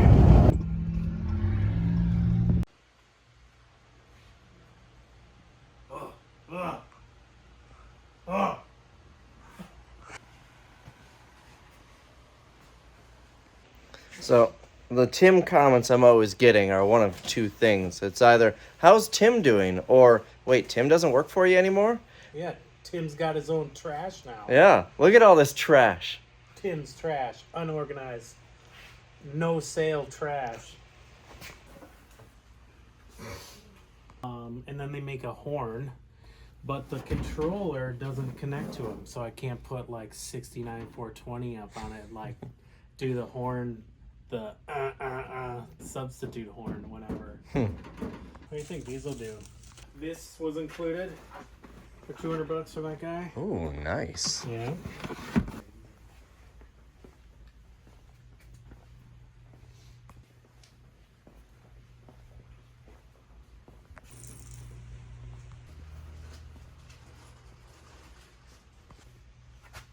So, the Tim comments I'm always getting are one of 2 things. It's either, how's Tim doing? Or, wait, Tim doesn't work for you anymore? Yeah, Tim's got his own trash now. Yeah, look at all this trash. Tim's trash, unorganized, no sale trash. And then they make a horn, but the controller doesn't connect to them, so I can't put like 69420 up on it, like do the horn, the substitute horn, whatever. What do you think these will do? This was included for 200 bucks for that guy. Ooh, nice. Yeah.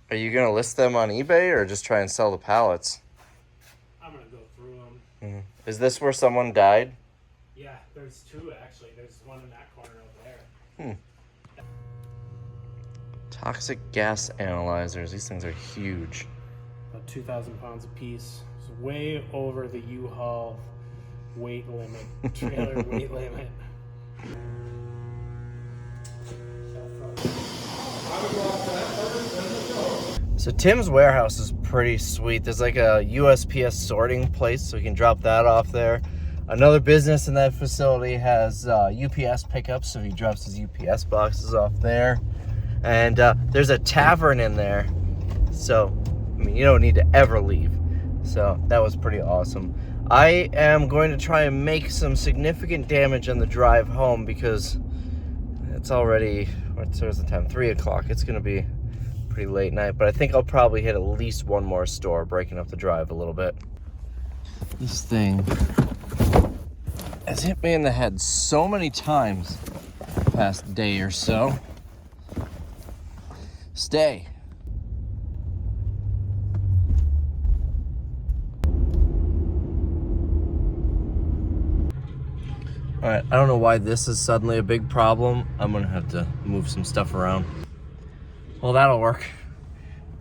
Are you gonna list them on eBay or just try and sell the pallets? I'm gonna go through them. Mm-hmm. Is this where someone died? Yeah, there's 2 actually. There's one in that corner over there. Toxic gas analyzers. These things are huge. About 2,000 pounds a piece. It's way over the U-Haul weight limit, trailer weight limit. So Tim's warehouse is pretty sweet. There's like a USPS sorting place, so you can drop that off there. Another business in that facility has UPS pickups, so he drops his UPS boxes off there. And there's a tavern in there, so I mean, you don't need to ever leave. So that was pretty awesome. I am going to try and make some significant damage on the drive home because it's already, what's the time? 3 o'clock. It's going to be pretty late night, but I think I'll probably hit at least one more store, breaking up the drive a little bit. This thing has hit me in the head so many times the past day or so. Stay. All right, I don't know why this is suddenly a big problem. I'm gonna have to move some stuff around. Well, that'll work.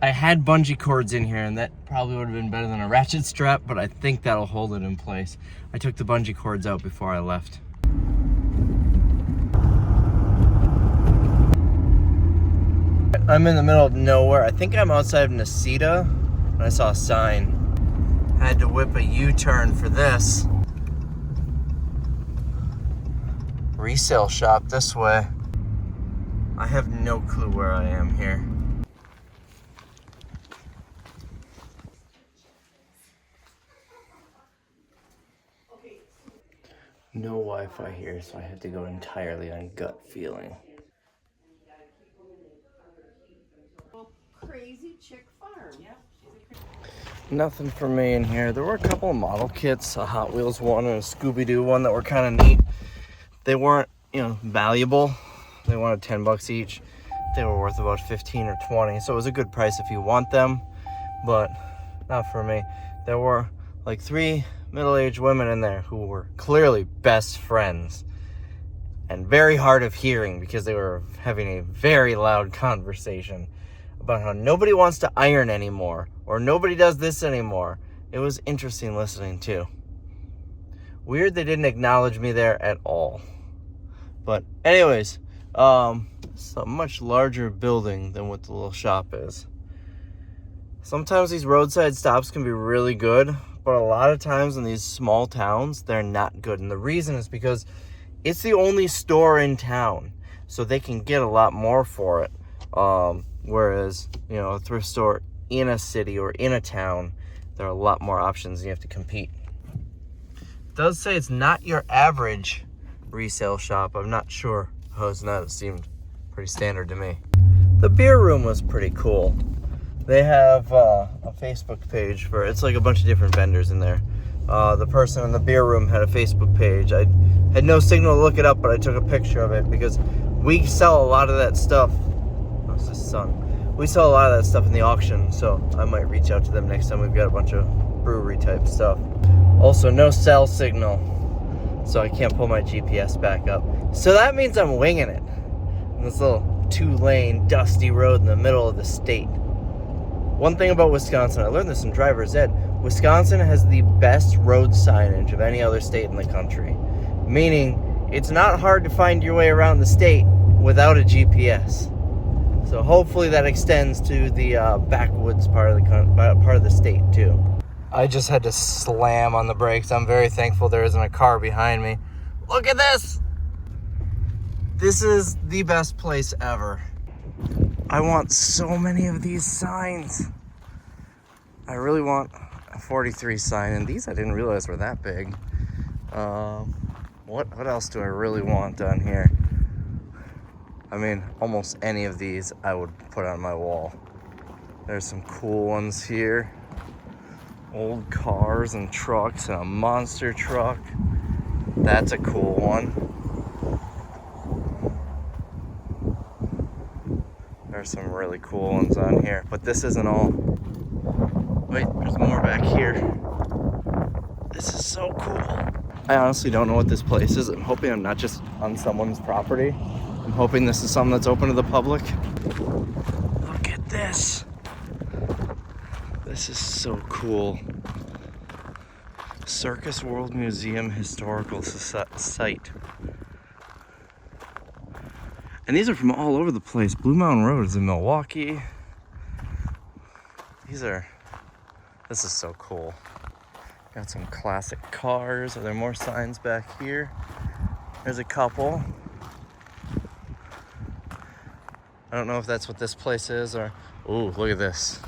I had bungee cords in here, and that probably would have been better than a ratchet strap, but I think that'll hold it in place. I took the bungee cords out before I left. I'm in the middle of nowhere. I think I'm outside of Necedah, and I saw a sign. Had to whip a U-turn for this. Resale shop this way. I have no clue where I am here. No Wi-Fi here, so I had to go entirely on gut feeling. Crazy chick farm. Yep. Nothing for me in here. There were a couple of model kits, a Hot Wheels one and a Scooby-Doo one that were kind of neat. They weren't, valuable. They wanted $10 each. They were worth about 15 or 20, so it was a good price if you want them, but not for me. There were like 3 middle-aged women in there who were clearly best friends and very hard of hearing because they were having a very loud conversation about how nobody wants to iron anymore or nobody does this anymore. It was interesting listening to. Weird they didn't acknowledge me there at all. But anyways, it's a much larger building than what the little shop is. Sometimes these roadside stops can be really good, but a lot of times in these small towns, they're not good. And the reason is because it's the only store in town, so they can get a lot more for it. Whereas, a thrift store in a city or in a town, there are a lot more options and you have to compete. It does say it's not your average resale shop. I'm not sure how it's not. It seemed pretty standard to me. The beer room was pretty cool. They have a Facebook page for it's like a bunch of different vendors in there. The person in the beer room had a Facebook page. I had no signal to look it up, but I took a picture of it because we sell a lot of that stuff. What's this sun? We sell a lot of that stuff in the auction, so I might reach out to them next time we've got a bunch of brewery type stuff. Also, no cell signal, so I can't pull my GPS back up. So that means I'm winging it on this little 2-lane dusty road in the middle of the state. One thing about Wisconsin, I learned this in driver's ed, Wisconsin has the best road signage of any other state in the country. Meaning, it's not hard to find your way around the state without a GPS. So hopefully that extends to the backwoods part of the state too. I just had to slam on the brakes. I'm very thankful there isn't a car behind me. Look at this! This is the best place ever. I want so many of these signs. I really want a 43 sign, and these I didn't realize were that big. What else do I really want down here? I mean, almost any of these I would put on my wall. There's some cool ones here. Old cars and trucks and a monster truck. That's a cool one. There's some really cool ones on here, but this isn't all. Wait, there's more back here. This is so cool. I honestly don't know what this place is. I'm hoping I'm not just on someone's property. I'm hoping this is something that's open to the public. Look at this. This is so cool. Circus World Museum Historical Site. And these are from all over the place. Blue Mountain Road is in Milwaukee. These are This is so cool. Got some classic cars. Are there more signs back here? There's a couple. I don't know if that's what this place is or... Ooh, look at this.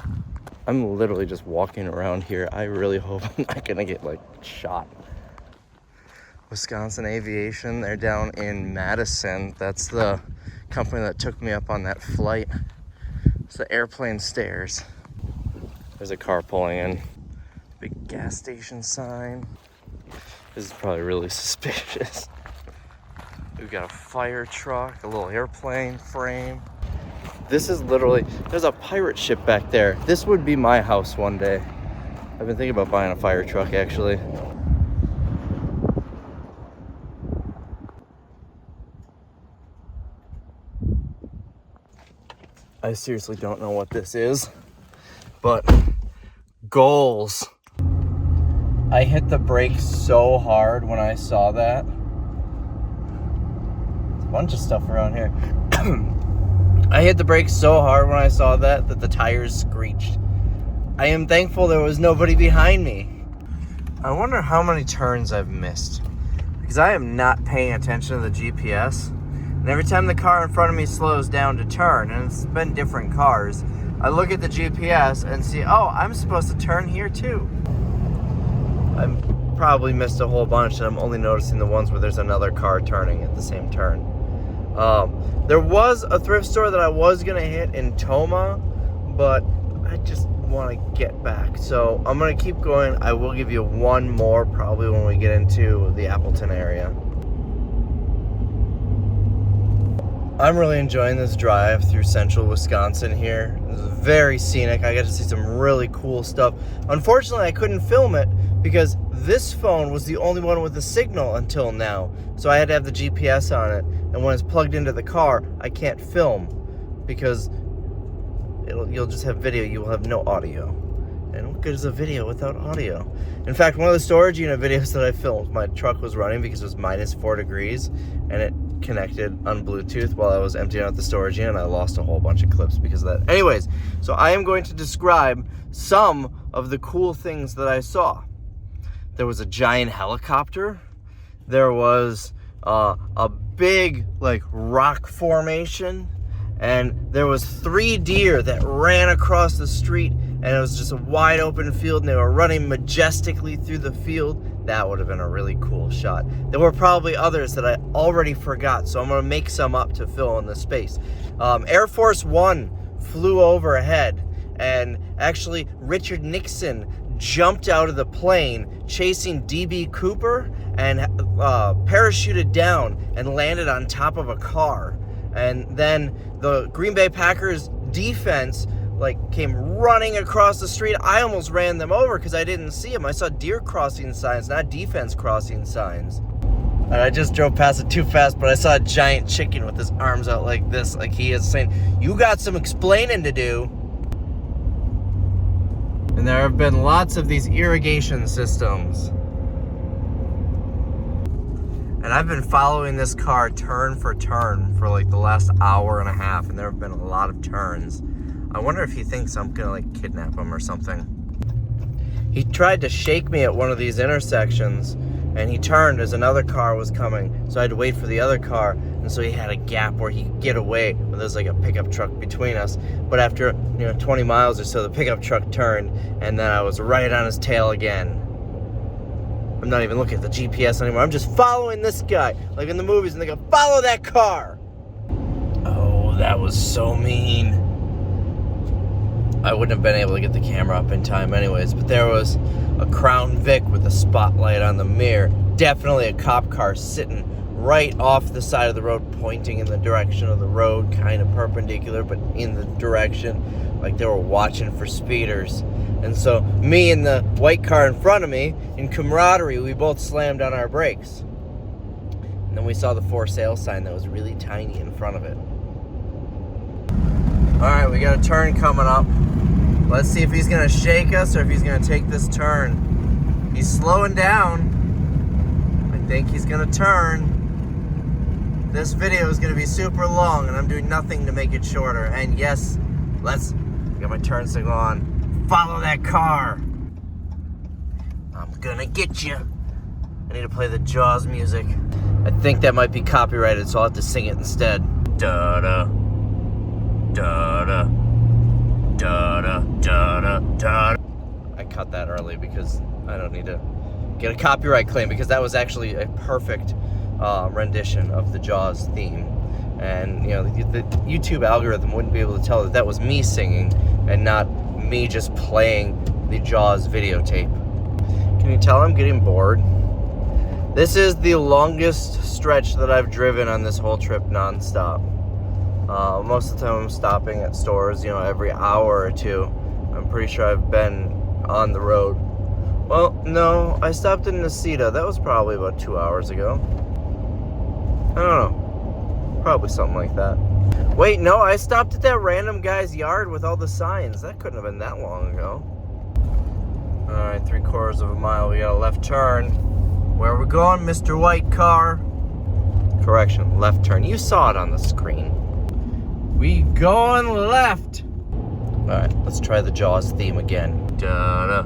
I'm literally just walking around here. I really hope I'm not gonna get like shot. Wisconsin Aviation, they're down in Madison. That's the company that took me up on that flight. It's the airplane stairs. There's a car pulling in. Big gas station sign. This is probably really suspicious. We've got a fire truck, a little airplane frame. This is literally, there's a pirate ship back there. This would be my house one day. I've been thinking about buying a fire truck actually. I seriously don't know what this is, but goals. I hit the brakes so hard when I saw that. There's a bunch of stuff around here. I hit the brakes so hard when I saw that the tires screeched. I am thankful there was nobody behind me. I wonder how many turns I've missed, because I am not paying attention to the GPS. And every time the car in front of me slows down to turn, and it's been different cars, I look at the GPS and see, oh, I'm supposed to turn here too. I've probably missed a whole bunch, and I'm only noticing the ones where there's another car turning at the same turn. There was a thrift store that I was gonna hit in Toma, but I just want to get back. So I'm gonna keep going. I will give you one more probably when we get into the Appleton area. I'm really enjoying this drive through central Wisconsin here. It's very scenic. I got to see some really cool stuff. Unfortunately, I couldn't film it because this phone was the only one with a signal until now. So I had to have the GPS on it. And when it's plugged into the car, I can't film because you'll just have video. You will have no audio. And what good is a video without audio? In fact, one of the storage unit videos that I filmed, my truck was running because it was -4 degrees and it connected on Bluetooth while I was emptying out the storage unit, and I lost a whole bunch of clips because of that. Anyways, so I am going to describe some of the cool things that I saw. There was a giant helicopter. There was a big like rock formation, and there was 3 deer that ran across the street, and it was just a wide open field, and they were running majestically through the field. That would have been a really cool shot. There were probably others that I already forgot, so I'm gonna make some up to fill in the space. Air Force One flew overhead, and actually Richard Nixon jumped out of the plane chasing D.B. Cooper and parachuted down and landed on top of a car. And then the Green Bay Packers defense came running across the street. I almost ran them over because I didn't see them. I saw deer crossing signs, not defense crossing signs. And I just drove past it too fast, but I saw a giant chicken with his arms out like this, like he is saying, "You got some explaining to do." And there have been lots of these irrigation systems. And I've been following this car turn for turn for like the last hour and a half, and there have been a lot of turns. I wonder if he thinks I'm gonna kidnap him or something. He tried to shake me at one of these intersections, and he turned as another car was coming, so I had to wait for the other car, and so he had a gap where he could get away, but there's like a pickup truck between us. But after 20 miles or so, the pickup truck turned, and then I was right on his tail again. I'm not even looking at the GPS anymore. I'm just following this guy, like in the movies, and they go, "Follow that car!" Oh, that was so mean. I wouldn't have been able to get the camera up in time anyways, but there was a Crown Vic with a spotlight on the mirror. Definitely a cop car sitting right off the side of the road, pointing in the direction of the road, kind of perpendicular, but in the direction, like they were watching for speeders. And so me and the white car in front of me, in camaraderie, we both slammed on our brakes. And then we saw the for sale sign that was really tiny in front of it. All right, we got a turn coming up. Let's see if he's gonna shake us or if he's gonna take this turn. He's slowing down. I think he's gonna turn. This video is gonna be super long, and I'm doing nothing to make it shorter. And yes, I got my turn signal on. Follow that car. I'm gonna get you. I need to play the Jaws music. I think that might be copyrighted, so I'll have to sing it instead. Da-da, da-da, da-da, da-da, da-da. I cut that early because I don't need to get a copyright claim, because that was actually a perfect rendition of the Jaws theme. And, you know, the YouTube algorithm wouldn't be able to tell that that was me singing and not me just playing the Jaws videotape. Can you tell I'm getting bored? This is the longest stretch that I've driven on this whole trip nonstop. Most of the time I'm stopping at stores, you know, every hour or two. I'm pretty sure I've been on the road. Well, no, I stopped in Necedah. That was probably about 2 hours ago. I don't know. Probably something like that. Wait, no, I stopped at that random guy's yard with all the signs. That couldn't have been that long ago. Alright, 3/4 of a mile. We got a left turn. Where are we going, Mr. White Car? Correction, left turn. You saw it on the screen. We going left. Alright, let's try the Jaws theme again. Da-da,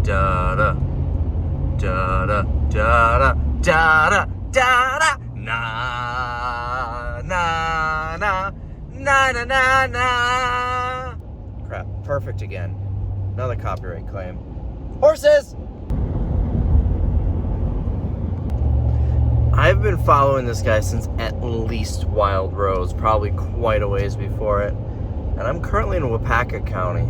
da-da, da-da, da-da, da-da, da-da. Na na na na na na na. Crap, perfect again. Another copyright claim. Horses! I've been following this guy since at least Wild Rose, probably quite a ways before it. And I'm currently in Wapaka County.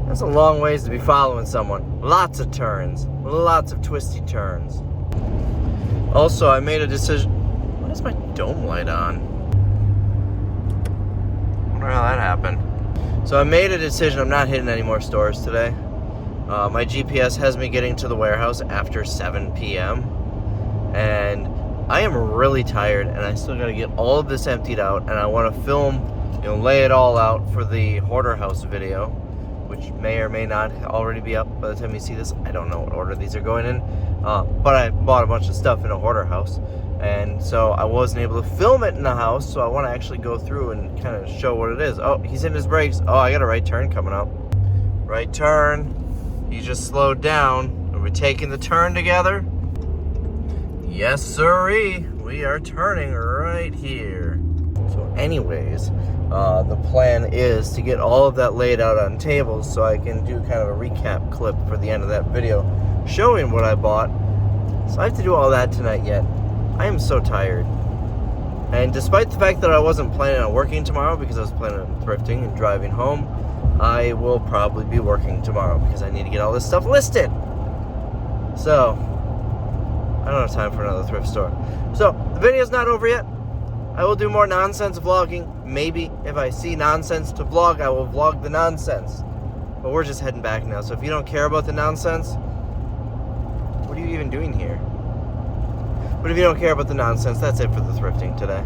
That's a long ways to be following someone. Lots of turns, lots of twisty turns. Also, I made a decision. Why is my dome light on? I wonder how that happened. So I made a decision. I'm not hitting any more stores today. My GPS has me getting to the warehouse after 7 p.m. And I am really tired, and I still got to get all of this emptied out. And I want to film, you know, lay it all out for the hoarder house video, which may or may not already be up by the time you see this. I don't know what order these are going in. But I bought a bunch of stuff in a hoarder house, and so I wasn't able to film it in the house, so I want to actually go through and kind of show what it is. Oh, he's hitting his brakes. Oh, I got a right turn coming up. Right turn. He just slowed down. Are we taking the turn together? Yes, sirree. We are turning right here. So anyways, the plan is to get all of that laid out on tables so I can do kind of a recap clip for the end of that video showing what I bought. So I have to do all that tonight yet. I am so tired. And despite the fact that I wasn't planning on working tomorrow because I was planning on thrifting and driving home, I will probably be working tomorrow because I need to get all this stuff listed. So, I don't have time for another thrift store. So, the video's not over yet. I will do more nonsense vlogging. Maybe if I see nonsense to vlog, I will vlog the nonsense. But we're just heading back now. So if you don't care about the nonsense, what are you even doing here? But if you don't care about the nonsense, that's it for the thrifting today.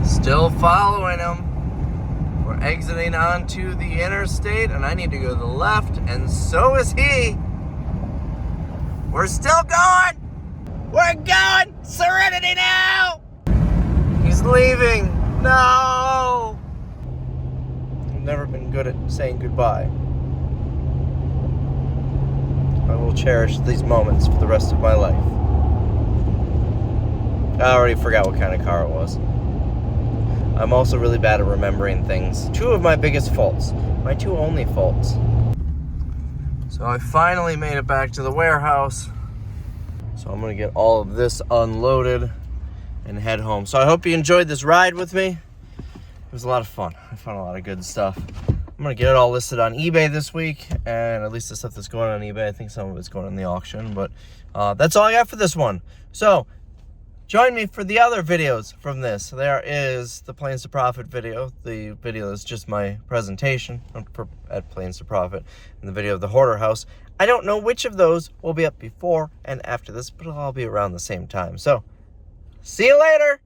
Still following him. We're exiting onto the interstate, and I need to go to the left, and so is he. We're still going. We're going. Serenity now. He's leaving. No. I've never been good at saying goodbye. I will cherish these moments for the rest of my life. I already forgot what kind of car it was. I'm also really bad at remembering things. Two of my biggest faults. My two only faults. So I finally made it back to the warehouse. So I'm going to get all of this unloaded and head home. So I hope you enjoyed this ride with me. It was a lot of fun. I found a lot of good stuff. I'm going to get it all listed on eBay this week, and at least the stuff that's going on eBay. I think some of it's going on the auction, but that's all I got for this one. So join me for the other videos from this. There is the Planes to Profit video. The video is just my presentation at Planes to Profit, and the video of the hoarder house. I don't know which of those will be up before and after this, but it'll all be around the same time. So see you later.